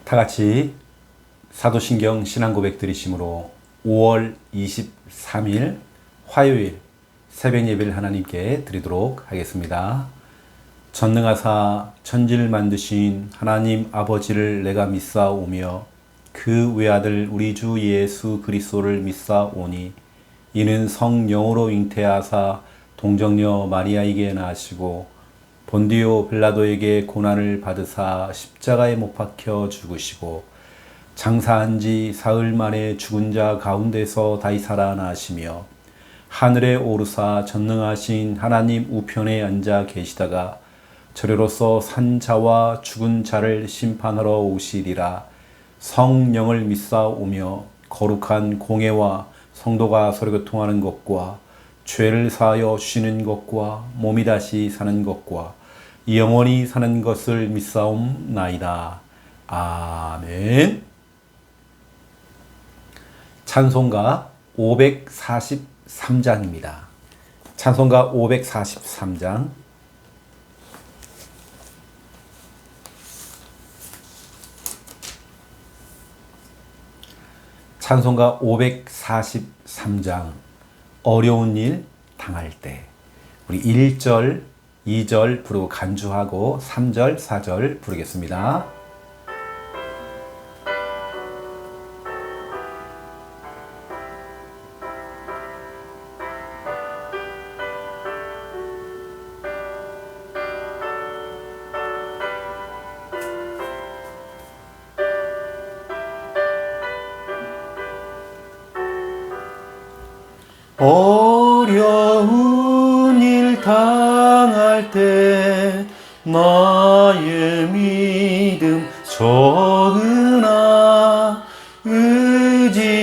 다 같이 사도신경 신앙고백 드리심으로 5월 23일 화요일 새벽 예배를 하나님께 드리도록 하겠습니다. 전능하사 천지를 만드신 하나님 아버지를 내가 믿사오며 그 외아들 우리 주 예수 그리스도를 믿사오니 이는 성령으로 잉태하사 동정녀 마리아에게 나시고 본디오 빌라도에게 고난을 받으사 십자가에 못 박혀 죽으시고 장사한 지 사흘 만에 죽은 자 가운데서 다시 살아나시며 하늘에 오르사 전능하신 하나님 우편에 앉아 계시다가 저리로서 산 자와 죽은 자를 심판하러 오시리라. 성령을 믿사오며 거룩한 공회와 성도가 서로 교통하는 것과 죄를 사하여 주시는 것과 몸이 다시 사는 것과 영원히 사는 것을 믿사옵나이다. 아멘. 찬송가 543장입니다. 찬송가 543장. 찬송가 543장. 어려운 일 당할 때. 우리 1절, 2절 부르고 간주하고 3절, 4절 부르겠습니다. 어려운 일 당할 때 나의 믿음 적으나 의지하는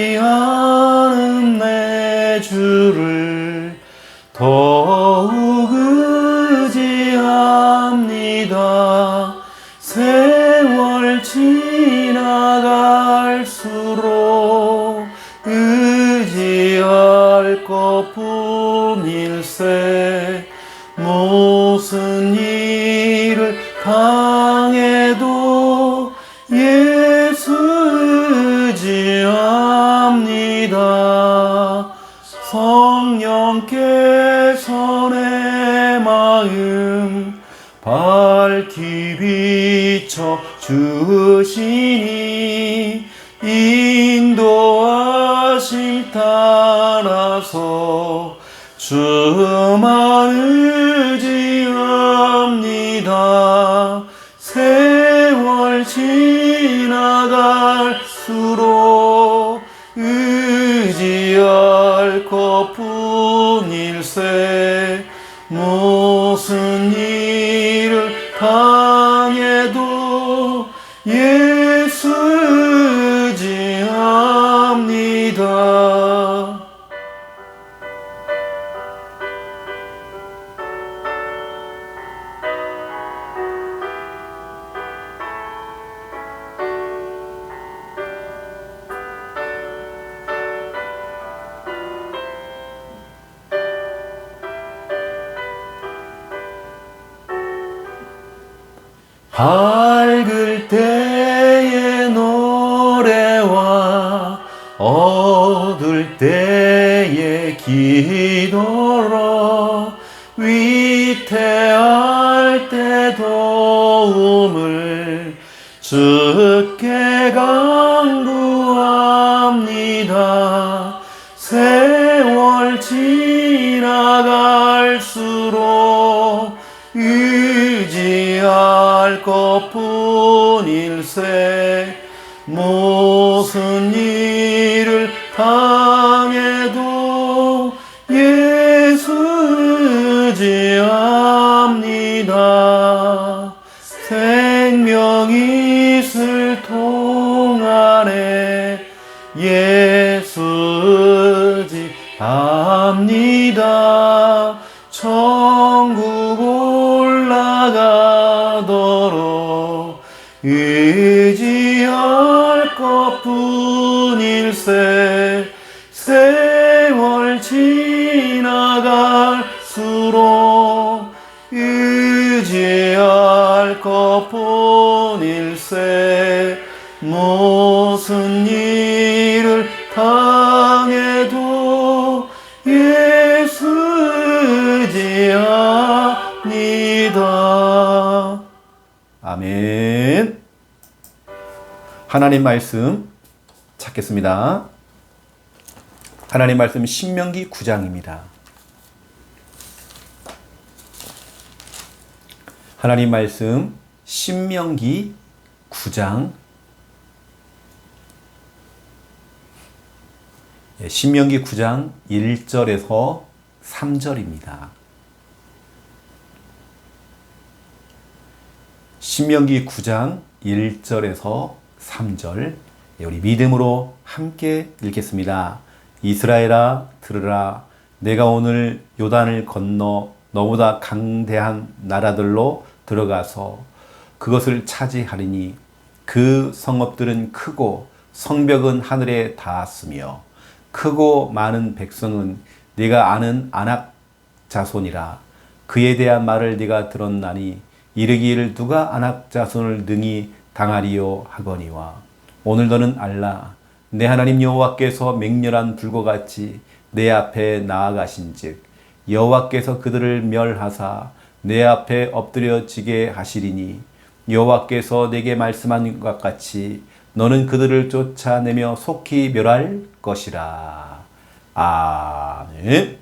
내 주를 더욱 의지합니다. 세월 지나갈수록 의지할 것뿐일세. 무슨 일을 당해도 예수 의지합니다. 성령께서 내 마음 밝히 비춰 주시니 인도하심 따라서 주만 의지합니다. 세월 지나갈수록 의지할 것뿐일세. 무슨 일을 당해도 예수 의지합니다. 밝을 때의 노래와 어두울 때의 기도로 위태할 때 도움을 주께 간구합니다. 세월 지나갈수록 의지할 것뿐일세. 무슨 일을 당해도 예수 의지합니다. 생명 있을 동안에 예수 의지합니다. 천국 올라가도록 의지할 것뿐일세. 세월 지나갈수록 의지할 것뿐일세. 무슨 일을 당해도 예수지 아니다. 아멘. 하나님 말씀 찾겠습니다. 하나님 말씀 신명기 9장입니다. 하나님 말씀 신명기 9장, 신명기 9장 1절에서 3절입니다. 신명기 9장 1절에서 3절, 우리 믿음으로 함께 읽겠습니다. 이스라엘아 들으라. 내가 오늘 요단을 건너 너보다 강대한 나라들로 들어가서 그것을 차지하리니 그 성읍들은 크고 성벽은 하늘에 닿았으며 크고 많은 백성은 네가 아는 아낙 자손이라. 그에 대한 말을 네가 들었나니 이르기를 누가 아낙 자손을 능히 당하리요 하거니와 오늘 너는 알라. 내 하나님 여호와께서 맹렬한 불과 같이 내 앞에 나아가신즉 여호와께서 그들을 멸하사 내 앞에 엎드려지게 하시리니 여호와께서 내게 말씀한 것 같이 너는 그들을 쫓아내며 속히 멸할 것이라. 아멘.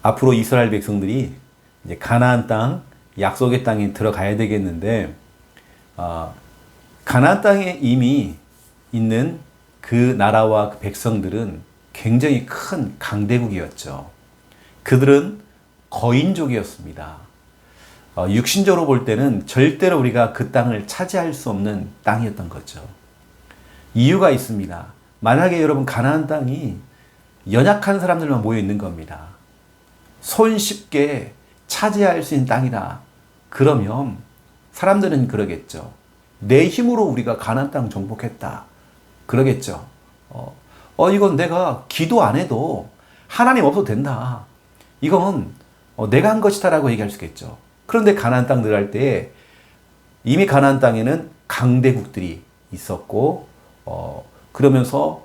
앞으로 이스라엘 백성들이 이제 가나안 땅, 약속의 땅에 들어가야 되겠는데, 가나안 땅에 이미 있는 그 나라와 그 백성들은 굉장히 큰 강대국이었죠. 그들은 거인족이었습니다. 육신적으로 볼 때는 절대로 우리가 그 땅을 차지할 수 없는 땅이었던 거죠. 이유가 있습니다. 만약에 여러분 가나안 땅이 연약한 사람들만 모여 있는 겁니다. 손쉽게 차지할 수 있는 땅이다. 그러면 사람들은 그러겠죠. 내 힘으로 우리가 가나안 땅 정복했다. 그러겠죠. 이건 내가 기도 안 해도 하나님 없어도 된다. 이건 내가 한 것이다라고 얘기할 수 있겠죠. 그런데 가나안 땅 들어갈 때 이미 가나안 땅에는 강대국들이 있었고, 그러면서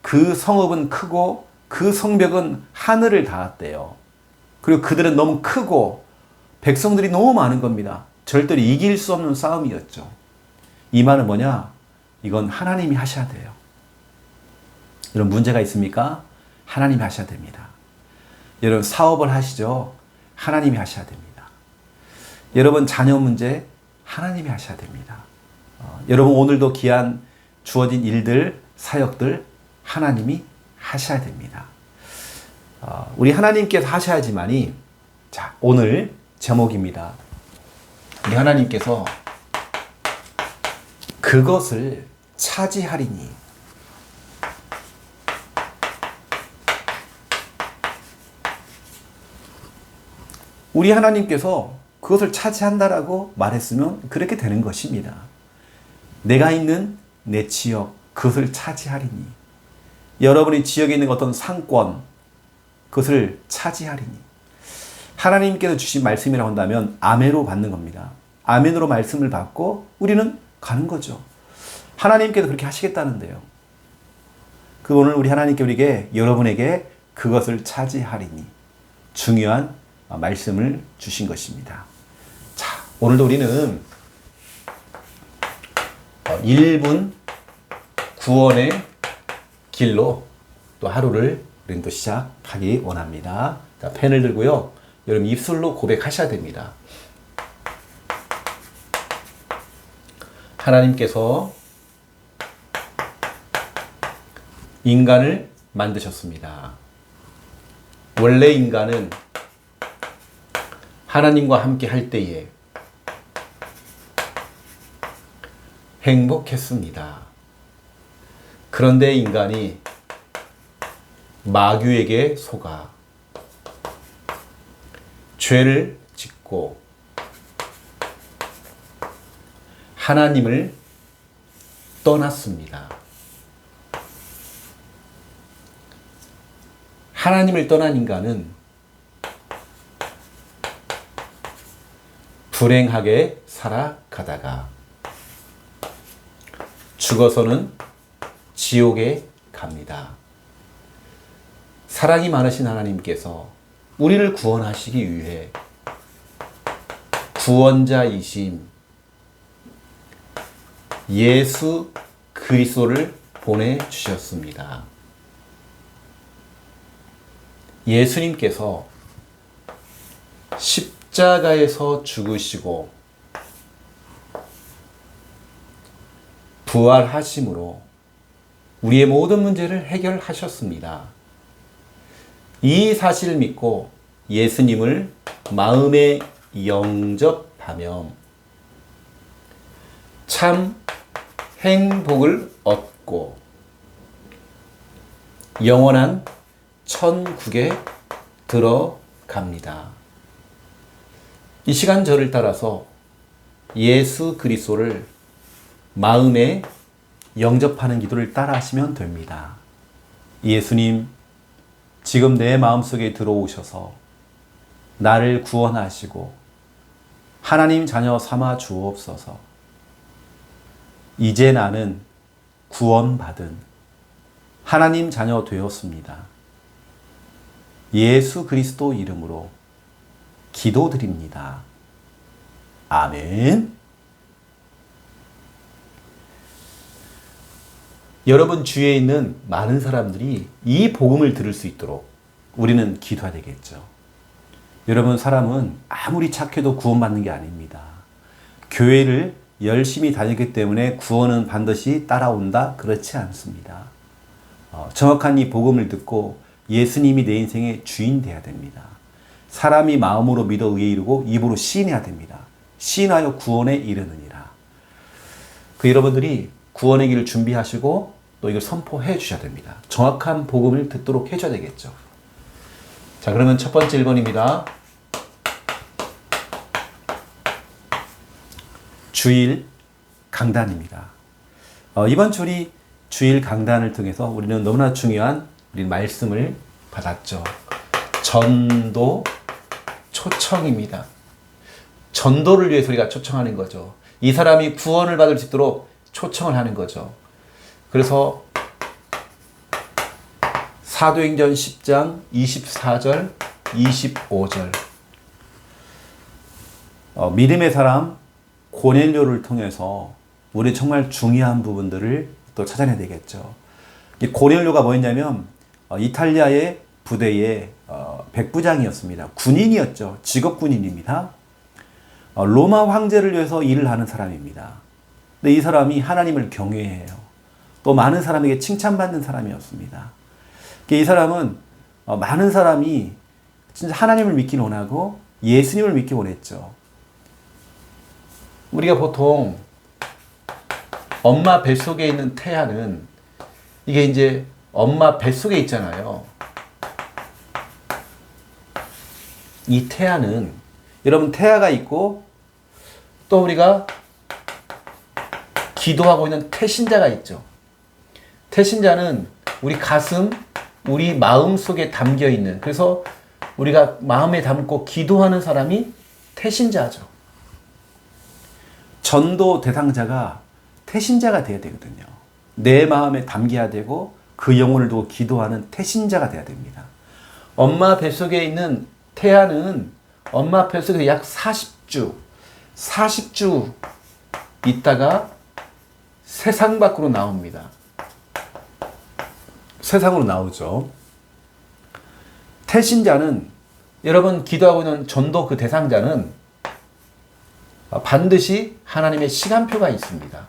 그 성읍은 크고 그 성벽은 하늘을 닿았대요. 그리고 그들은 너무 크고 백성들이 너무 많은 겁니다. 절대로 이길 수 없는 싸움이었죠. 이 말은 뭐냐? 이건 하나님이 하셔야 돼요. 이런 문제가 있습니까? 하나님이 하셔야 됩니다. 여러분 사업을 하시죠? 하나님이 하셔야 됩니다. 여러분 자녀 문제 하나님이 하셔야 됩니다. 여러분 오늘도 귀한 주어진 일들, 사역들 하나님이 하셔야 됩니다. 우리 하나님께서 하셔야지만이, 자, 오늘 제목입니다. 우리 하나님께서 그것을 차지하리니. 우리 하나님께서 그것을 차지한다라고 말했으면 그렇게 되는 것입니다. 내가 있는 내 지역, 그것을 차지하리니. 여러분이 지역에 있는 어떤 상권, 그것을 차지하리니. 하나님께서 주신 말씀이라고 한다면 아멘으로 받는 겁니다. 아멘으로 말씀을 받고 우리는 가는 거죠. 하나님께서 그렇게 하시겠다는데요. 그 오늘 우리 하나님께 우리에게, 여러분에게 그것을 차지하리니 중요한 말씀을 주신 것입니다. 자, 오늘도 우리는 1분 구원의 길로 또 하루를 우리는 또 시작하기 원합니다. 자, 펜을 들고요. 여러분 입술로 고백하셔야 됩니다. 하나님께서 인간을 만드셨습니다. 원래 인간은 하나님과 함께 할 때에 행복했습니다. 그런데 인간이 마귀에게 속아 죄를 짓고 하나님을 떠났습니다. 하나님을 떠난 인간은 불행하게 살아가다가 죽어서는 지옥에 갑니다. 사랑이 많으신 하나님께서 우리를 구원하시기 위해 구원자이신 예수 그리스도를 보내주셨습니다. 예수님께서 십자가에서 죽으시고 부활하심으로 우리의 모든 문제를 해결하셨습니다. 이 사실을 믿고 예수님을 마음에 영접하면 참 행복을 얻고 영원한 천국에 들어갑니다. 이 시간 저를 따라서 예수 그리스도를 마음에 영접하는 기도를 따라 하시면 됩니다. 예수님, 지금 내 마음속에 들어오셔서 나를 구원하시고 하나님 자녀 삼아 주옵소서. 이제 나는 구원받은 하나님 자녀 되었습니다. 예수 그리스도 이름으로 기도드립니다. 아멘. 여러분 주위에 있는 많은 사람들이 이 복음을 들을 수 있도록 우리는 기도해야 되겠죠. 여러분, 사람은 아무리 착해도 구원받는 게 아닙니다. 교회를 열심히 다니기 때문에 구원은 반드시 따라온다? 그렇지 않습니다. 정확한 이 복음을 듣고 예수님이 내 인생의 주인 되어야 됩니다. 사람이 마음으로 믿어 의에 이르고 입으로 시인해야 됩니다. 시인하여 구원에 이르느니라. 여러분들이 구원의 길을 준비하시고 또 이걸 선포해 주셔야 됩니다. 정확한 복음을 듣도록 해줘야 되겠죠. 자, 그러면 첫 번째 1번입니다. 주일 강단입니다. 이번 주일 주일 강단을 통해서 우리는 너무나 중요한 우리 말씀을 받았죠. 전도 초청입니다. 전도를 위해서 우리가 초청하는 거죠. 이 사람이 구원을 받을 수 있도록 초청을 하는 거죠. 그래서 사도행전 10장 24절 25절 믿음의 사람 고넬료를 통해서 우리 정말 중요한 부분들을 또 찾아내야 되겠죠. 이 고넬료가 뭐였냐면 이탈리아의 부대의 백부장이었습니다. 군인이었죠. 직업 군인입니다. 로마 황제를 위해서 일을 하는 사람입니다. 근데 이 사람이 하나님을 경외해요. 또 많은 사람에게 칭찬받는 사람이었습니다. 이 사람은 많은 사람이 진짜 하나님을 믿기 원하고 예수님을 믿기 원했죠. 우리가 보통 엄마 뱃속에 있는 태아는 이게 이제 엄마 뱃속에 있잖아요. 이 태아는 여러분 태아가 있고 또 우리가 기도하고 있는 태신자가 있죠. 태신자는 우리 가슴, 우리 마음 속에 담겨 있는, 그래서 우리가 마음에 담고 기도하는 사람이 태신자죠. 전도 대상자가 태신자가 돼야 되거든요. 내 마음에 담겨야 되고 그 영혼을 두고 기도하는 태신자가 돼야 됩니다. 엄마 뱃속에 있는 태아는 엄마 뱃속에 약 40주 있다가 세상 밖으로 나옵니다. 세상으로 나오죠. 태신자는 여러분 기도하고 있는 전도 그 대상자는 반드시 하나님의 시간표가 있습니다.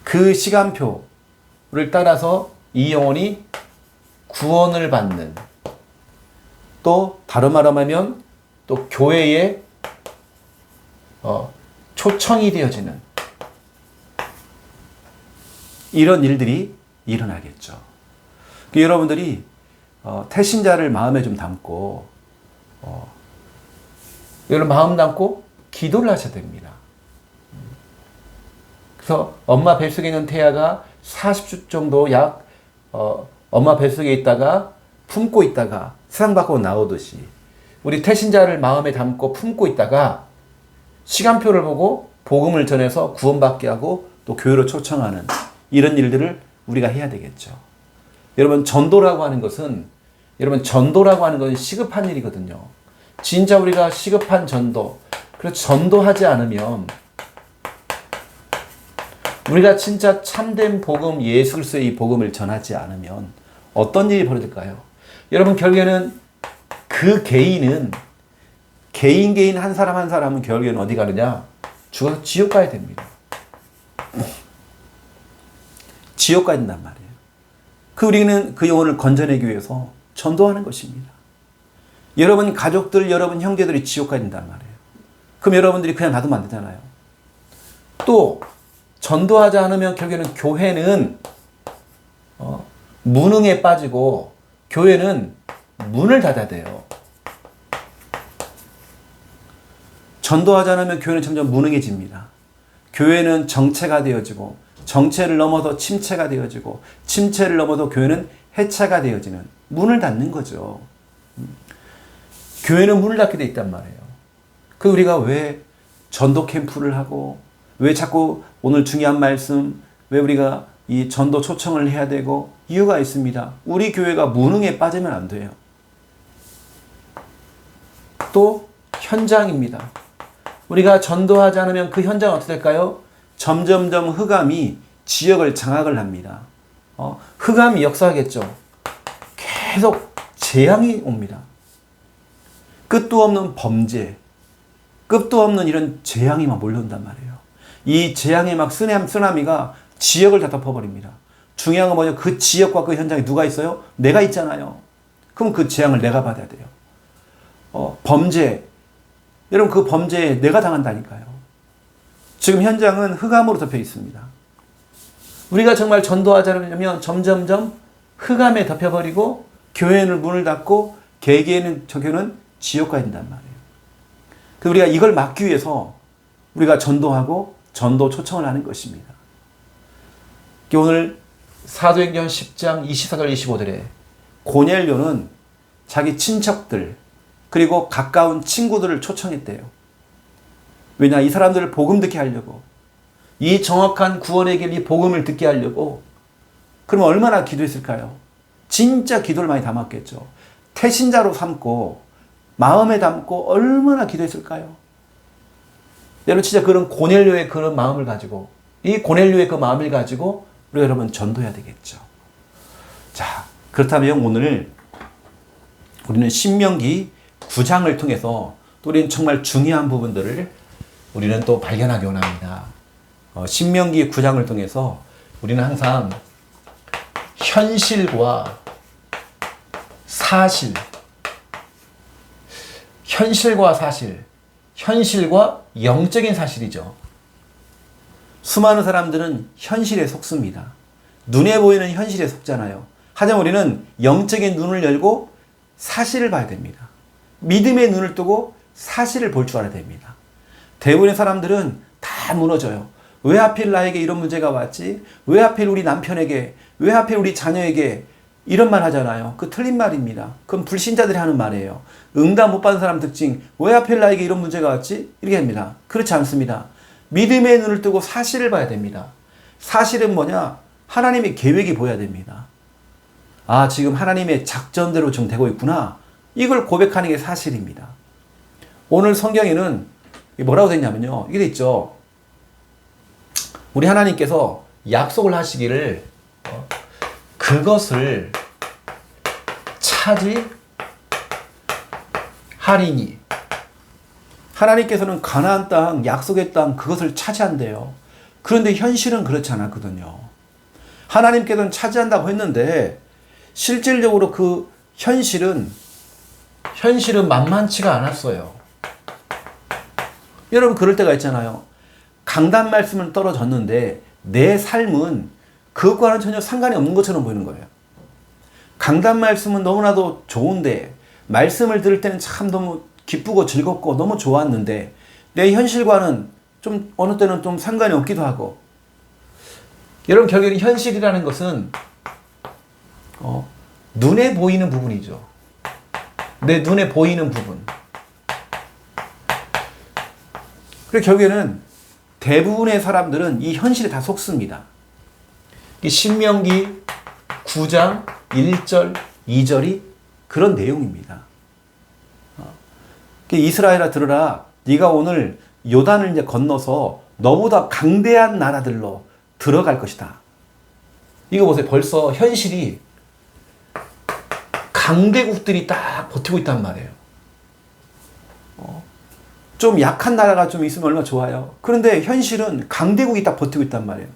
그 시간표를 따라서 이 영혼이 구원을 받는, 또 다른 말로 하면 또 교회에 초청이 되어지는 이런 일들이 일어나겠죠. 여러분들이 태신자를 마음에 좀 담고 여러분 마음 담고 기도를 하셔야 됩니다. 그래서 엄마 뱃속에 있는 태아가 40주 정도 약 엄마 뱃속에 있다가 품고 있다가 세상 밖으로 나오듯이 우리 태신자를 마음에 담고 품고 있다가 시간표를 보고 복음을 전해서 구원받게 하고 또 교회로 초청하는 이런 일들을 우리가 해야 되겠죠. 여러분 전도라고 하는 것은 시급한 일이거든요. 진짜 우리가 시급한 전도, 그래서 전도하지 않으면 우리가 진짜 참된 복음, 예수 그리스도의 이 복음을 전하지 않으면 어떤 일이 벌어질까요? 여러분 결국에는 그 개인 한 사람 한 사람은 결국에는 어디 가느냐? 죽어서 지옥 가야 됩니다. 지옥 가야 된단 말이에요. 우리는 그 영혼을 건져내기 위해서 전도하는 것입니다. 여러분 가족들, 여러분 형제들이 지옥 가야 된단 말이에요. 그럼 여러분들이 그냥 놔두면 안 되잖아요. 또 전도하지 않으면 결국에는 교회는 무능에 빠지고 교회는 문을 닫아야 돼요. 전도하지 않으면 교회는 점점 무능해집니다. 교회는 정체가 되어지고 정체를 넘어서 침체가 되어지고 침체를 넘어서 교회는 해체가 되어지는 문을 닫는 거죠. 교회는 문을 닫게 돼 있단 말이에요. 그 우리가 왜 전도 캠프를 하고 왜 자꾸 오늘 중요한 말씀 왜 우리가 이 전도 초청을 해야 되고 이유가 있습니다. 우리 교회가 무능에 빠지면 안 돼요. 또 현장입니다. 우리가 전도하지 않으면 그 현장은 어떻게 될까요? 점점점 흑암이 지역을 장악을 합니다. 흑암이 역사하겠죠. 계속 재앙이 옵니다. 끝도 없는 범죄, 끝도 없는 이런 재앙이 막 몰려온단 말이에요. 이 재앙의 막 쓰나미가 지역을 다 덮어버립니다. 중요한 건 뭐냐? 그 지역과 그 현장에 누가 있어요? 내가 있잖아요. 그럼 그 재앙을 내가 받아야 돼요. 범죄. 여러분 그 범죄에 내가 당한다니까요. 지금 현장은 흑암으로 덮여 있습니다. 우리가 정말 전도하지 않으면 점점점 흑암에 덮여버리고 교회는 문을 닫고 개개인은 저교는 지옥 가야 된단 말이에요. 그래서 우리가 이걸 막기 위해서 우리가 전도하고 전도 초청을 하는 것입니다. 오늘 사도행전 10장 24절 25절에 고넬료는 자기 친척들 그리고 가까운 친구들을 초청했대요. 왜냐? 이 사람들을 복음 듣게 하려고, 이 정확한 구원의 길, 이 복음을 듣게 하려고. 그러면 얼마나 기도했을까요? 진짜 기도를 많이 담았겠죠. 태신자로 삼고 마음에 담고 얼마나 기도했을까요? 여러분 진짜 그런 고넬료의 그런 마음을 가지고, 이 고넬료의 그 마음을 가지고 우리가 여러분 전도해야 되겠죠. 자, 그렇다면 오늘 우리는 신명기 9장을 통해서 또 우리는 정말 중요한 부분들을 우리는 또 발견하기 원합니다. 신명기 9장을 통해서 우리는 항상 현실과 사실, 현실과 영적인 사실이죠. 수많은 사람들은 현실에 속습니다. 눈에 보이는 현실에 속잖아요. 하지만 우리는 영적인 눈을 열고 사실을 봐야 됩니다. 믿음의 눈을 뜨고 사실을 볼 줄 알아야 됩니다. 대부분의 사람들은 다 무너져요. 왜 하필 나에게 이런 문제가 왔지? 왜 하필 우리 남편에게? 왜 하필 우리 자녀에게? 이런 말 하잖아요. 그 틀린 말입니다. 그건 불신자들이 하는 말이에요. 응답 못 받은 사람 특징. 왜 하필 나에게 이런 문제가 왔지? 이렇게 합니다. 그렇지 않습니다. 믿음의 눈을 뜨고 사실을 봐야 됩니다. 사실은 뭐냐? 하나님의 계획이 보여야 됩니다. 아, 지금 하나님의 작전대로 지금 되고 있구나. 이걸 고백하는 게 사실입니다. 오늘 성경에는 뭐라고 되냐면요. 이게 돼 있죠. 우리 하나님께서 약속을 하시기를 그것을 차지하리니. 하나님께서는 가나안 땅, 약속의 땅 그것을 차지한대요. 그런데 현실은 그렇지 않았거든요. 하나님께서는 차지한다고 했는데 실질적으로 그 현실은 만만치가 않았어요. 여러분 그럴 때가 있잖아요. 강단 말씀은 떨어졌는데 내 삶은 그것과는 전혀 상관이 없는 것처럼 보이는 거예요. 강단 말씀은 너무나도 좋은데 말씀을 들을 때는 참 너무 기쁘고 즐겁고 너무 좋았는데 내 현실과는 좀 어느 때는 좀 상관이 없기도 하고. 여러분 결국에는 현실이라는 것은 눈에 보이는 부분이죠. 내 눈에 보이는 부분. 그리고 결국에는 대부분의 사람들은 이 현실에 다 속습니다. 이 신명기 9장 1절, 2절이 그런 내용입니다. 이스라엘아 들으라, 네가 오늘 요단을 이제 건너서 너보다 강대한 나라들로 들어갈 것이다. 이거 보세요. 벌써 현실이 강대국들이 딱 버티고 있단 말이에요. 좀 약한 나라가 좀 있으면 얼마나 좋아요. 그런데 현실은 강대국이 딱 버티고 있단 말이에요.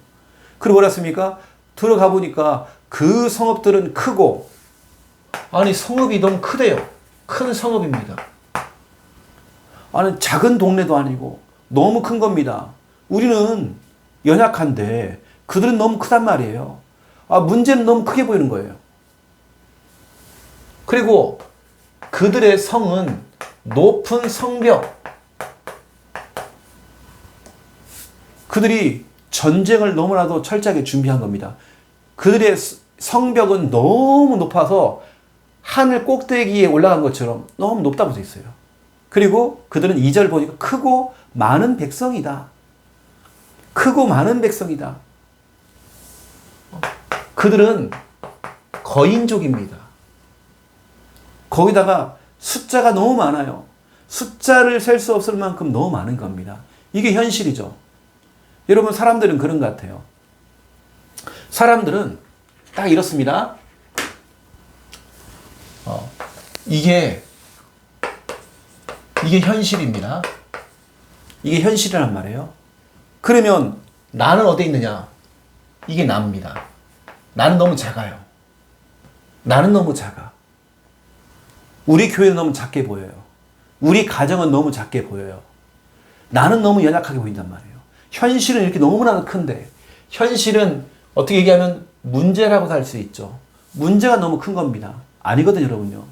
그리고 뭐랬습니까? 들어가 보니까 그 성읍들은 크고, 아니 성읍이 너무 크대요. 큰 성읍입니다. 아니 작은 동네도 아니고 너무 큰 겁니다. 우리는 연약한데 그들은 너무 크단 말이에요. 문제는 너무 크게 보이는 거예요. 그리고 그들의 성은 높은 성벽, 그들이 전쟁을 너무나도 철저하게 준비한 겁니다. 그들의 성벽은 너무 높아서 하늘 꼭대기에 올라간 것처럼 너무 높다 붙어 있어요. 그리고 그들은 2절 보니까 크고 많은 백성이다. 크고 많은 백성이다. 그들은 거인족입니다. 거기다가 숫자가 너무 많아요. 숫자를 셀 수 없을 만큼 너무 많은 겁니다. 이게 현실이죠. 여러분, 사람들은 그런 것 같아요. 사람들은 딱 이렇습니다. 이게 현실입니다. 이게 현실이란 말이에요. 그러면 나는 어디에 있느냐? 이게 나입니다. 나는 너무 작아요. 나는 너무 작아. 우리 교회는 너무 작게 보여요. 우리 가정은 너무 작게 보여요. 나는 너무 연약하게 보인단 말이에요. 현실은 이렇게 너무나 큰데, 현실은 어떻게 얘기하면 문제라고 할 수 있죠. 문제가 너무 큰 겁니다. 아니거든요, 여러분요.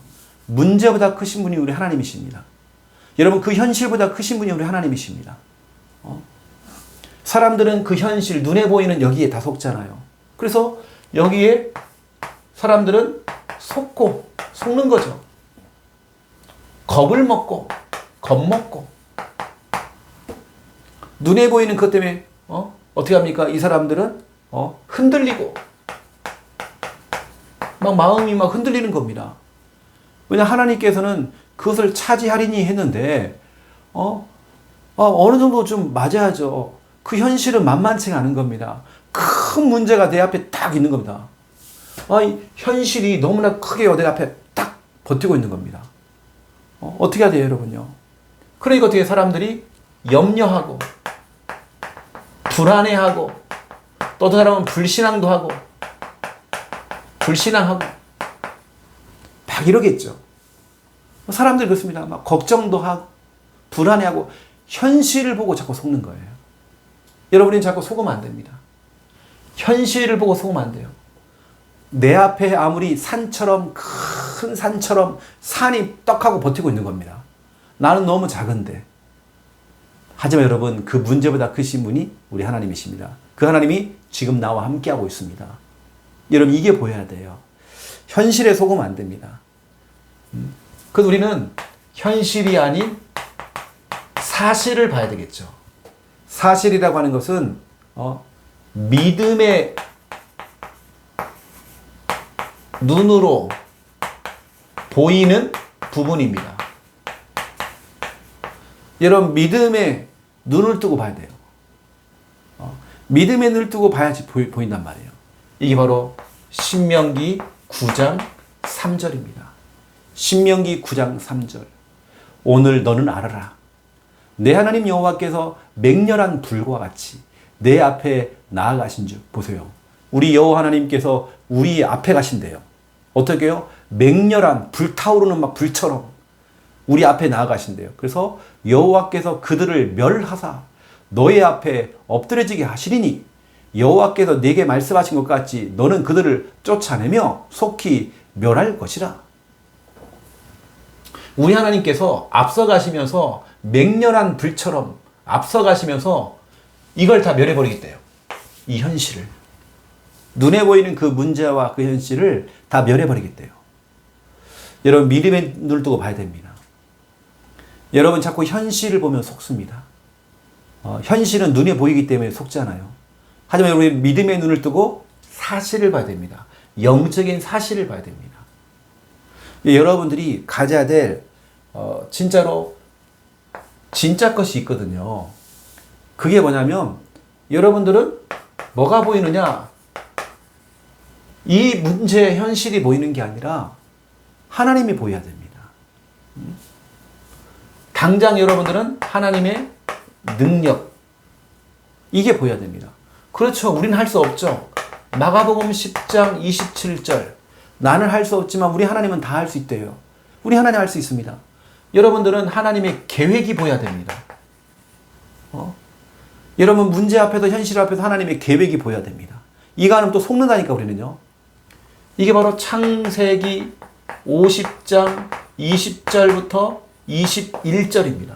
문제보다 크신 분이 우리 하나님이십니다. 여러분, 그 현실보다 크신 분이 우리 하나님이십니다. 사람들은 그 현실, 눈에 보이는 여기에 다 속잖아요. 그래서 여기에 사람들은 속는 거죠. 겁을 먹고, 겁먹고. 눈에 보이는 것 때문에, 어떻게 합니까? 이 사람들은, 흔들리고, 마음이 흔들리는 겁니다. 왜냐, 하나님께서는 그것을 차지하리니 했는데, 어느 정도 좀 맞아야죠. 그 현실은 만만치가 않은 겁니다. 큰 문제가 내 앞에 딱 있는 겁니다. 현실이 너무나 크게 내 앞에 딱 버티고 있는 겁니다. 어떻게 해야 돼요, 여러분요? 그러니까 어떻게 사람들이 염려하고, 불안해하고, 또 어떤 사람은 불신앙도 하고, 불신앙하고, 막 이러겠죠. 사람들이 그렇습니다. 막 걱정도 하고, 불안해하고, 현실을 보고 자꾸 속는 거예요. 여러분이 자꾸 속으면 안 됩니다. 현실을 보고 속으면 안 돼요. 내 앞에 아무리 산처럼, 큰 산처럼 산이 떡하고 버티고 있는 겁니다. 나는 너무 작은데. 하지만 여러분, 그 문제보다 크신 분이 우리 하나님이십니다. 그 하나님이 지금 나와 함께하고 있습니다. 여러분, 이게 보여야 돼요. 현실에 속으면 안 됩니다. 그래서 우리는 현실이 아닌 사실을 봐야 되겠죠. 사실이라고 하는 것은 믿음의 눈으로 보이는 부분입니다. 여러분, 믿음의 눈을 뜨고 봐야 돼요. 믿음의 눈을 뜨고 봐야지 보인단 말이에요. 이게 바로 신명기 9장 3절입니다. 신명기 9장 3절. 오늘 너는 알아라. 내 하나님 여호와께서 맹렬한 불과 같이 내 앞에 나아가신 줄. 보세요. 우리 여호와 하나님께서 우리 앞에 가신대요. 어떻게 해요? 맹렬한 불타오르는 막 불처럼 우리 앞에 나아가신대요. 그래서 여호와께서 그들을 멸하사 너의 앞에 엎드려지게 하시리니 여호와께서 네게 말씀하신 것 같이 너는 그들을 쫓아내며 속히 멸할 것이라. 우리 하나님께서 앞서가시면서 맹렬한 불처럼 앞서가시면서 이걸 다 멸해버리겠대요. 이 현실을. 눈에 보이는 그 문제와 그 현실을 다 멸해버리겠대요. 여러분, 믿음의 눈을 뜨고 봐야 됩니다. 여러분, 자꾸 현실을 보면 속습니다. 현실은 눈에 보이기 때문에 속잖아요. 하지만 우리 믿음의 눈을 뜨고 사실을 봐야 됩니다. 영적인 사실을 봐야 됩니다. 여러분들이 가져야 될 진짜로 진짜 것이 있거든요. 그게 뭐냐면 여러분들은 뭐가 보이느냐? 이 문제의 현실이 보이는 게 아니라 하나님이 보여야 됩니다. 당장 여러분들은 하나님의 능력, 이게 보여야 됩니다. 그렇죠. 우리는 할 수 없죠. 마가복음 10장 27절. 나는 할 수 없지만 우리 하나님은 다 할 수 있대요. 우리 하나님 할 수 있습니다. 여러분들은 하나님의 계획이 보여야 됩니다. 여러분 문제 앞에서 현실 앞에서 하나님의 계획이 보여야 됩니다. 이거 하면 또 속는다니까 우리는요. 이게 바로 창세기 50장 20절부터 21절입니다.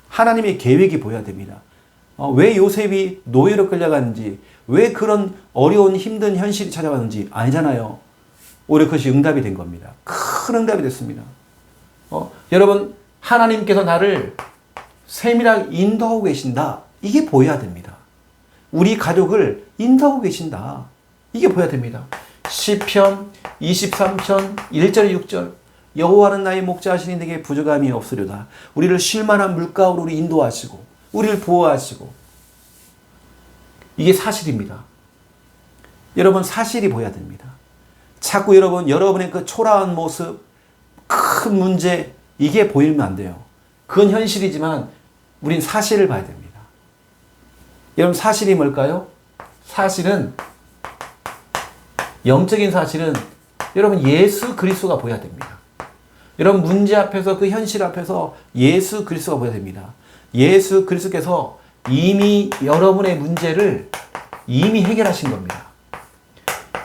하나님의 계획이 보여야 됩니다. 왜 요셉이 노예로 끌려가는지, 왜 그런 어려운 힘든 현실이 찾아왔는지 아니잖아요. 오히려 그것이 응답이 된 겁니다. 큰 응답이 됐습니다. 여러분 하나님께서 나를 세밀하게 인도하고 계신다. 이게 보여야 됩니다. 우리 가족을 인도하고 계신다. 이게 보여야 됩니다. 시편 23편 1절 6절. 여호와는 나의 목자시니 내게 부족함이 없으려다. 우리를 쉴만한 물가로 우리 인도하시고 우리를 보호하시고. 이게 사실입니다. 여러분 사실이 보여야 됩니다. 자꾸 여러분의 그 초라한 모습, 큰 문제, 이게 보이면 안 돼요. 그건 현실이지만 우린 사실을 봐야 됩니다. 여러분 사실이 뭘까요? 사실은, 영적인 사실은 여러분 예수 그리스도가 보여야 됩니다. 여러분 문제 앞에서, 그 현실 앞에서 예수 그리스도가 보여야 됩니다. 예수 그리스도께서 이미 여러분의 문제를 이미 해결하신 겁니다.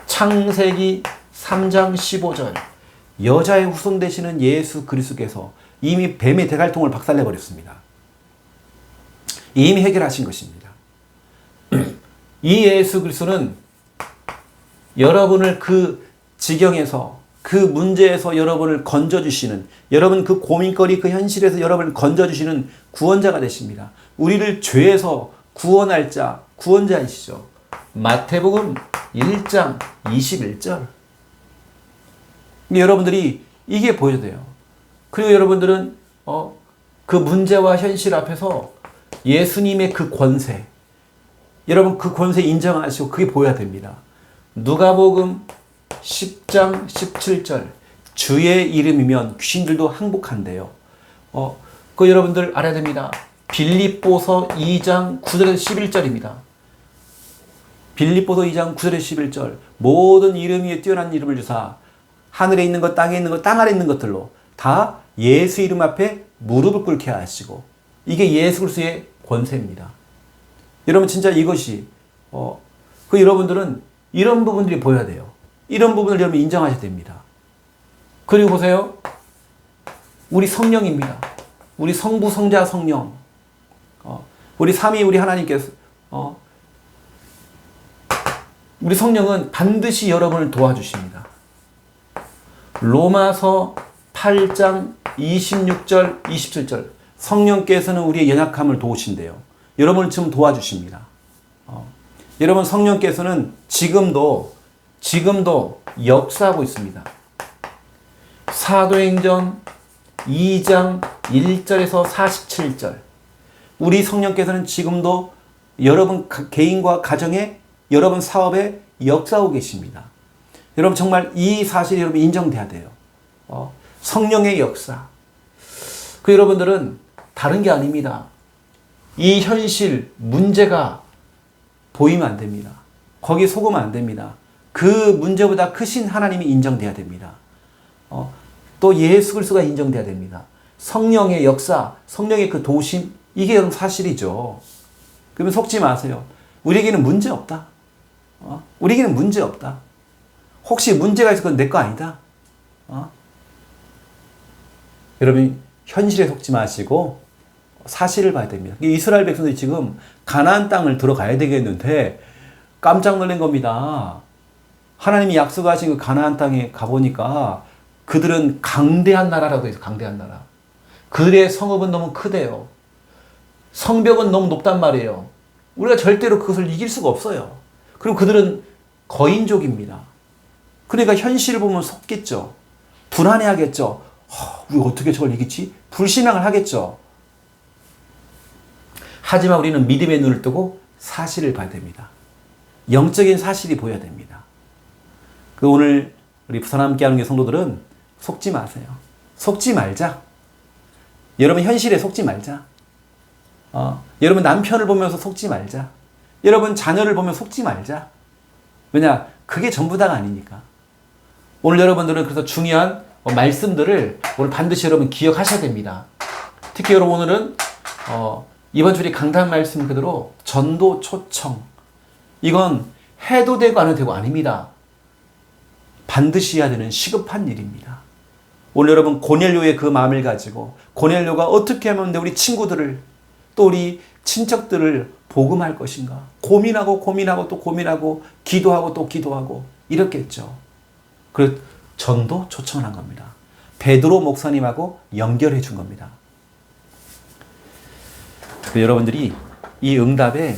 창세기 3장 15절. 여자의 후손 되시는 예수 그리스도께서 이미 뱀의 대갈통을 박살내 버렸습니다. 이미 해결하신 것입니다. 이 예수 그리스도는 여러분을 그 지경에서, 그 문제에서 여러분을 건져주시는, 여러분 그 고민거리, 그 현실에서 여러분을 건져주시는 구원자가 되십니다. 우리를 죄에서 구원할 자, 구원자이시죠. 마태복음 1장 21절. 여러분들이 이게 보여야 돼요. 그리고 여러분들은 그 문제와 현실 앞에서 예수님의 그 권세, 여러분 그 권세 인정하시고 그게 보여야 됩니다. 누가복음 10장 17절. 주의 이름이면 귀신들도 항복한대요. 그 여러분들 알아야 됩니다. 빌립보서 2장 9절에서 11절입니다. 빌립보서 2장 9절에서 11절. 모든 이름 위에 뛰어난 이름을 주사 하늘에 있는 것, 땅에 있는 것, 땅 아래 있는 것들로 다 예수 이름 앞에 무릎을 꿇게 하시고. 이게 예수 그리스도의 권세입니다. 여러분 진짜 이것이 그 여러분들은 이런 부분들이 보여야 돼요. 이런 부분을 여러분 인정하셔야 됩니다. 그리고 보세요. 우리 성령입니다. 우리 성부, 성자, 성령. 우리 삼위 우리 하나님께서 우리 성령은 반드시 여러분을 도와주십니다. 로마서 8장 26절 27절. 성령께서는 우리의 연약함을 도우신대요. 여러분을 지금 도와주십니다. 여러분 성령께서는 지금도 역사하고 있습니다. 사도행전 2장 1절에서 47절. 우리 성령께서는 지금도 여러분 개인과 가정에, 여러분 사업에 역사하고 계십니다. 여러분 정말 이 사실이 여러분 인정돼야 돼요. 성령의 역사. 그 여러분들은 다른 게 아닙니다. 이 현실, 문제가 보이면 안 됩니다. 거기에 속으면 안 됩니다. 그 문제보다 크신 하나님이 인정돼야 됩니다. 또 예수 그리스도가 인정돼야 됩니다. 성령의 역사, 성령의 그 도우심, 이게 여러분 사실이죠. 그러면 속지 마세요. 우리에게는 문제 없다. 우리에게는 문제 없다. 혹시 문제가 있어 그건 내 거 아니다. 여러분 현실에 속지 마시고 사실을 봐야 됩니다. 이스라엘 백성들이 지금 가나안 땅을 들어가야 되겠는데 깜짝 놀란 겁니다. 하나님이 약속하신 그 가나안 땅에 가보니까 그들은 강대한 나라라고 해서 강대한 나라. 그들의 성읍은 너무 크대요. 성벽은 너무 높단 말이에요. 우리가 절대로 그것을 이길 수가 없어요. 그리고 그들은 거인족입니다. 그러니까 현실을 보면 속겠죠. 불안해하겠죠. 우리가 어떻게 저걸 이기지? 불신앙을 하겠죠. 하지만 우리는 믿음의 눈을 뜨고 사실을 봐야 됩니다. 영적인 사실이 보여야 됩니다. 오늘 우리 부산 함께하는 성도들은 속지 마세요. 속지 말자. 여러분 현실에 속지 말자. 여러분 남편을 보면서 속지 말자. 여러분 자녀를 보면 속지 말자. 왜냐? 그게 전부 다가 아니니까. 오늘 여러분들은 그래서 중요한 말씀들을 오늘 반드시 여러분 기억하셔야 됩니다. 특히 여러분 오늘은 이번 주리 강단 말씀 그대로 전도 초청. 이건 해도 되고 안 해도 되고 아닙니다. 반드시 해야 되는 시급한 일입니다. 오늘 여러분 고넬료의 그 마음을 가지고 고넬료가 어떻게 하면 우리 친구들을 또 우리 친척들을 복음할 것인가 고민하고 또 고민하고 기도하고 또 기도하고 이렇겠죠. 그래서 전도 초청한 겁니다. 베드로 목사님하고 연결해 준 겁니다. 여러분들이 이 응답에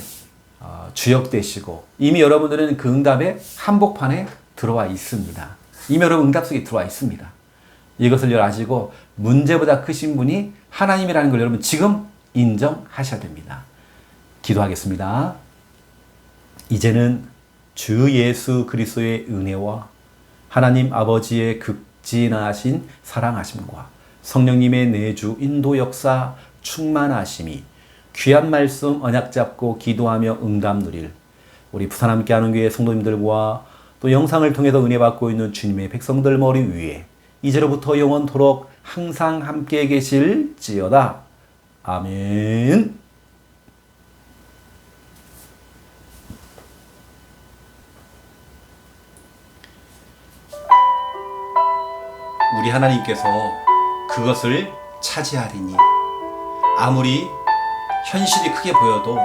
주역되시고 이미 여러분들은 그 응답의 한복판에 들어와 있습니다. 이미 여러분 응답 속에 들어와 있습니다. 이것을 아시고 문제보다 크신 분이 하나님이라는 걸 여러분 지금 인정하셔야 됩니다. 기도하겠습니다. 이제는 주 예수 그리스도의 은혜와 하나님 아버지의 극진하신 사랑하심과 성령님의 내주 인도 역사 충만하심이 귀한 말씀 언약 잡고 기도하며 응답 누릴 우리 부산 함께하는 교회 성도님들과 또 영상을 통해서 은혜 받고 있는 주님의 백성들 머리 위에 이제로부터 영원토록 항상 함께 계실지어다. 아멘. 우리 하나님께서 그것을 차지하리니 아무리 현실이 크게 보여도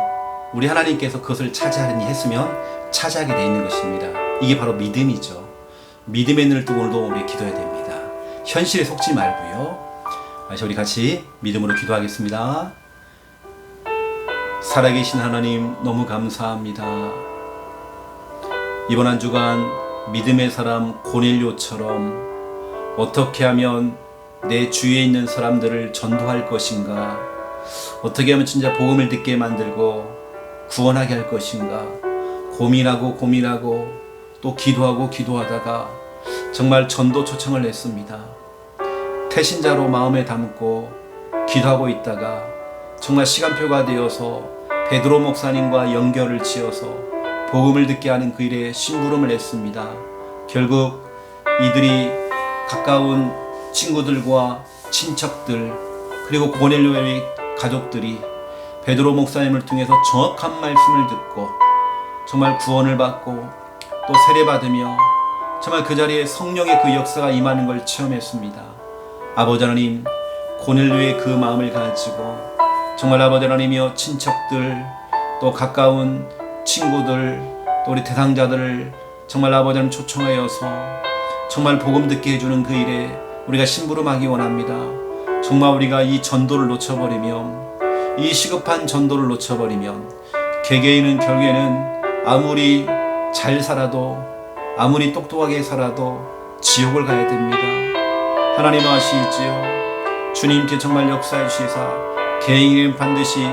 우리 하나님께서 그것을 차지하리니 했으면 차지하게 되어 있는 것입니다. 이게 바로 믿음이죠. 믿음의 눈을 뜨고 오늘도 우리 기도해야 됩니다. 현실에 속지 말고요. 우리 같이 믿음으로 기도하겠습니다. 살아계신 하나님 너무 감사합니다. 이번 한 주간 믿음의 사람 고넬료처럼 어떻게 하면 내 주위에 있는 사람들을 전도할 것인가, 어떻게 하면 진짜 복음을 듣게 만들고 구원하게 할 것인가 고민하고 또 기도하다가 정말 전도 초청을 했습니다. 태신자로 마음에 담고 기도하고 있다가 정말 시간표가 되어서 베드로 목사님과 연결을 지어서 복음을 듣게 하는 그 일에 심부름을 했습니다. 결국 이들이 가까운 친구들과 친척들 그리고 고넬료의 가족들이 베드로 목사님을 통해서 정확한 말씀을 듣고 정말 구원을 받고 또 세례받으며 정말 그 자리에 성령의 그 역사가 임하는 걸 체험했습니다. 아버지 하나님, 고넬료의 그 마음을 가지고 정말 아버지 하나님이여 친척들 또 가까운 친구들 또 우리 대상자들을 정말 아버지 하나님 초청하여서 정말 복음 듣게 해주는 그 일에 우리가 심부름하기 원합니다. 정말 우리가 이 전도를 놓쳐버리면 이 시급한 전도를 놓쳐버리면 개개인은 결국에는 아무리 잘 살아도 아무리 똑똑하게 살아도 지옥을 가야 됩니다. 하나님 아시지요? 주님께 정말 역사해 주시사 개인은 반드시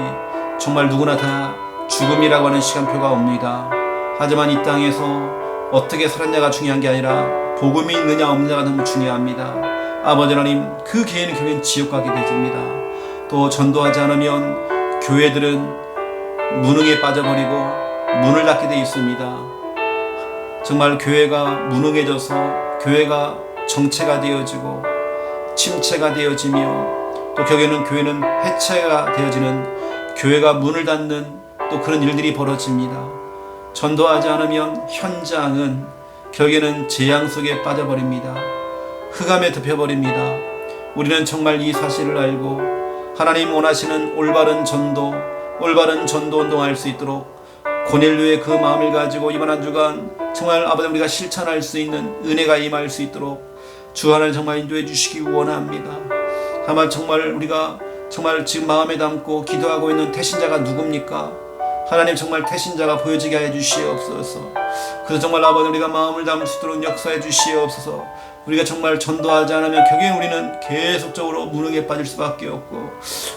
정말 누구나 다 죽음이라고 하는 시간표가 옵니다. 하지만 이 땅에서 어떻게 살았냐가 중요한 게 아니라 복음이 있느냐 없느냐가 너무 중요합니다. 아버지 하나님, 그 개인은 결국엔 지옥 가게 되집니다. 또 전도하지 않으면 교회들은 무능에 빠져버리고 문을 닫게 되어 있습니다. 정말 교회가 무능해져서 교회가 정체가 되어지고 침체가 되어지며 또 교회는 해체가 되어지는 교회가 문을 닫는 또 그런 일들이 벌어집니다. 전도하지 않으면 현장은 결국에는 재앙 속에 빠져버립니다. 흑암에 덮여버립니다. 우리는 정말 이 사실을 알고 하나님 원하시는 올바른 전도 운동할 수 있도록 고넬료의 그 마음을 가지고 이번 한 주간 정말 아버지 우리가 실천할 수 있는 은혜가 임할 수 있도록 주 하나님 정말 인도해 주시기 원합니다. 다만 정말 우리가 정말 지금 마음에 담고 기도하고 있는 태신자가 누굽니까? 하나님 정말 태신자가 보여지게 해 주시옵소서. 그래서 정말 아버지 우리가 마음을 담을 수 있도록 역사해 주시옵소서. 우리가 정말 전도하지 않으면 결국엔 우리는 계속적으로 무능에 빠질 수밖에 없고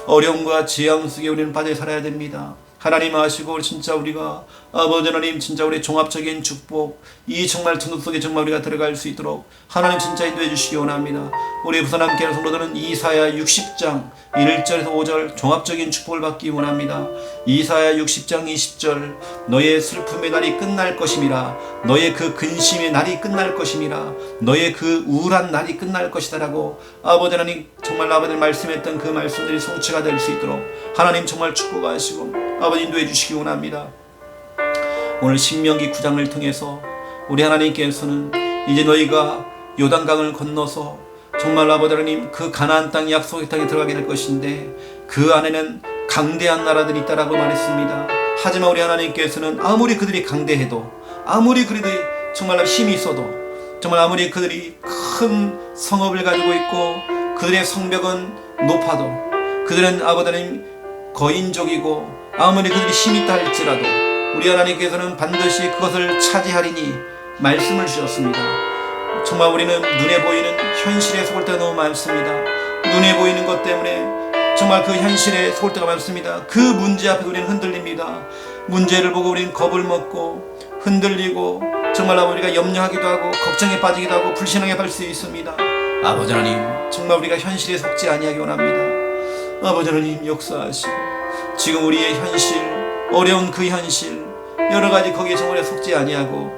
어려움과 재앙 속에 우리는 빠져 살아야 됩니다. 하나님 아시고 진짜 우리가 아버지 하나님 진짜 우리 종합적인 축복 이 정말 전도 속에 정말 우리가 들어갈 수 있도록 하나님 진짜 인도해 주시기 원합니다. 우리 부산함께 성도들은 이사야 60장 1절에서 5절 종합적인 축복을 받기 원합니다. 이사야 60장 20절 너의 슬픔의 날이 끝날 것임이라 너의 그 근심의 날이 끝날 것임이라 너의 그 우울한 날이 끝날 것이다 라고 아버지 하나님 정말 아버지 말씀했던 그 말씀들이 성취가 될 수 있도록 하나님 정말 축복하시고 아버지 인도해 주시기 원합니다. 오늘 신명기 9장을 통해서 우리 하나님께서는 이제 너희가 요단강을 건너서 정말 아버지 하나님 그 가나안 땅 약속의 땅에 들어가게 될 것인데 그 안에는 강대한 나라들이 있다라고 말했습니다. 하지만 우리 하나님께서는 아무리 그들이 강대해도 아무리 그들이 정말 힘이 있어도 정말 아무리 그들이 큰 성읍을 가지고 있고 그들의 성벽은 높아도 그들은 아버지 하나님 거인족이고 아무리 그들이 힘이 있다 할지라도 우리 하나님께서는 반드시 그것을 차지하리니 말씀을 주셨습니다. 정말 우리는 눈에 보이는 현실에 속을 때가 너무 많습니다. 눈에 보이는 것 때문에 정말 그 현실에 속을 때가 많습니다. 그 문제 앞에 우리는 흔들립니다. 문제를 보고 우리는 겁을 먹고 흔들리고 정말 우리가 염려하기도 하고 걱정에 빠지기도 하고 불신앙에 빠질 수 있습니다. 아버지 하나님 정말 우리가 현실에 속지 아니하기 원합니다. 아버지 하나님 역사하시고 지금 우리의 현실 어려운 그 현실 여러가지 거기에 정말 속지 아니하고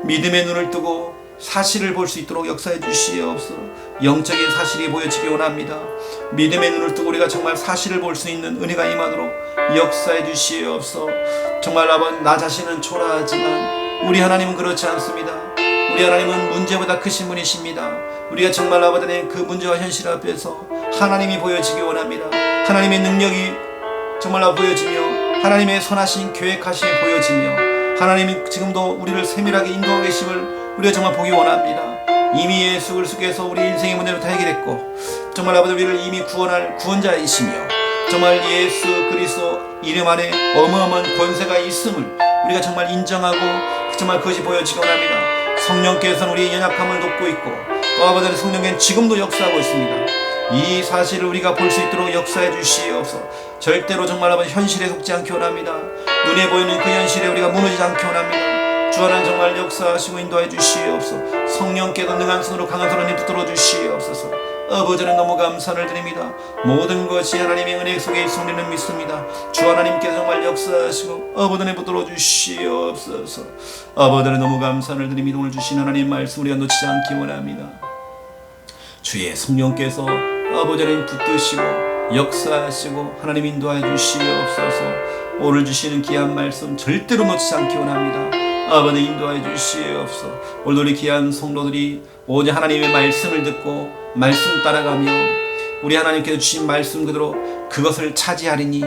믿음의 눈을 뜨고 사실을 볼 수 있도록 역사해 주시옵소서. 영적인 사실이 보여지기 원합니다. 믿음의 눈을 뜨고 우리가 정말 사실을 볼 수 있는 은혜가 임하도록 역사해 주시옵소서. 정말 아버지 나 자신은 초라하지만 우리 하나님은 그렇지 않습니다. 우리 하나님은 문제보다 크신 분이십니다. 우리가 정말 아버지 그 문제와 현실 앞에서 하나님이 보여지기 원합니다. 하나님의 능력이 정말 보여지며 하나님의 선하신 계획하심이 보여지며 하나님이 지금도 우리를 세밀하게 인도하고 계심을 우리가 정말 보기 원합니다. 이미 예수 그리스도께서 우리 인생의 문제를 다 해결했고 정말 아버지 우리를 이미 구원할 구원자이시며 정말 예수 그리스도 이름 안에 어마어마한 권세가 있음을 우리가 정말 인정하고 정말 그것이 보여지기 원합니다. 성령께서는 우리의 연약함을 돕고 있고 또 아버지 성령께는 지금도 역사하고 있습니다. 이 사실을 우리가 볼 수 있도록 역사해 주시옵소서. 절대로 정말 아버지 현실에 속지 않기 원합니다. 눈에 보이는 그 현실에 우리가 무너지지 않기 원합니다. 주 하나님 정말 역사하시고 인도해 주시옵소서. 성령께서 능한 손으로 강한 손을 붙들어 주시옵소서. 아버지는 너무 감사를 드립니다. 모든 것이 하나님의 은혜 속에 있음을 우리는 믿습니다. 주 하나님께서 정말 역사하시고 아버지는 붙들어 주시옵소서. 아버지는 너무 감사를 드립니다. 오늘 주신 하나님 말씀 우리가 놓치지 않기 원합니다. 주의 성령께서 아버지 하나님 붙드시고 역사하시고 하나님 인도해 주시옵소서. 오늘 주시는 귀한 말씀 절대로 놓치지 않기 원합니다. 아버지 인도해 주시옵소서. 오늘 우리 귀한 성도들이 오직 하나님의 말씀을 듣고 말씀 따라가며 우리 하나님께서 주신 말씀 그대로 그것을 차지하리니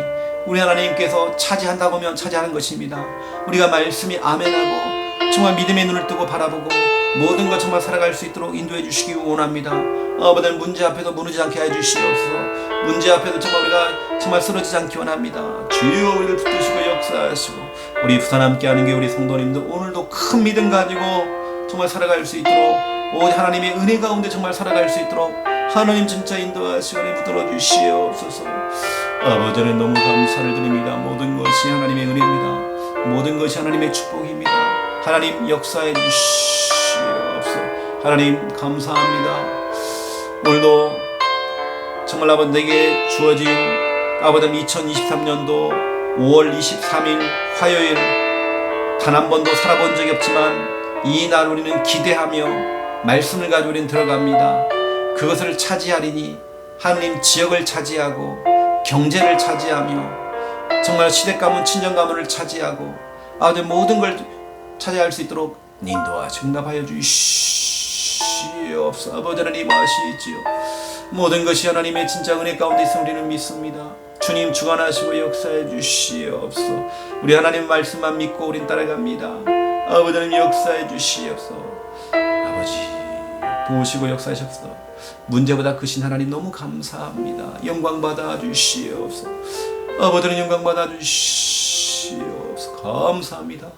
우리 하나님께서 차지한다고 하면 차지하는 것입니다. 우리가 말씀이 아멘하고 정말 믿음의 눈을 뜨고 바라보고 모든 것 정말 살아갈 수 있도록 인도해 주시기 원합니다. 아버지 문제 앞에서 무너지지 않게 해 주시옵소서. 문제 앞에서 정말 우리가 정말 쓰러지지 않기 원합니다. 주여 우리를 붙드시고 역사하시고 우리 부산 함께하는 게 우리 성도님들 오늘도 큰 믿음 가지고 정말 살아갈 수 있도록 오직 하나님의 은혜 가운데 정말 살아갈 수 있도록 하나님 진짜 인도하시고 붙들어 주시옵소서. 아버지는 너무 감사를 드립니다. 모든 것이 하나님의 은혜입니다. 모든 것이 하나님의 축복입니다. 하나님 역사해 주시옵소서. 하나님 감사합니다. 오늘도 정말 아버지 내게 주어진 아버지 2023년도 5월 23일 화요일 단 한 번도 살아본 적이 없지만 이 날 우리는 기대하며 말씀을 가지고 우리는 들어갑니다. 그것을 차지하리니 하나님 지역을 차지하고 경제를 차지하며 정말 시댁 가문 친정 가문을 차지하고 아버지 모든 걸 차지할 수 있도록 인도하시고 응답하여 주시옵소서. 아버지 하나님 아시지요. 모든 것이 하나님의 진짜 은혜 가운데 있음을 우리는 믿습니다. 주님 주관하시고 역사해 주시옵소서. 우리 하나님 말씀만 믿고 우린 따라갑니다. 아버지 하나님 역사해 주시옵소서. 아버지 도우시고 역사하셨소. 문제보다 크신 하나님 너무 감사합니다. 영광 받아 주시옵소서. 아버지는 영광 받아 주시옵소서. 감사합니다.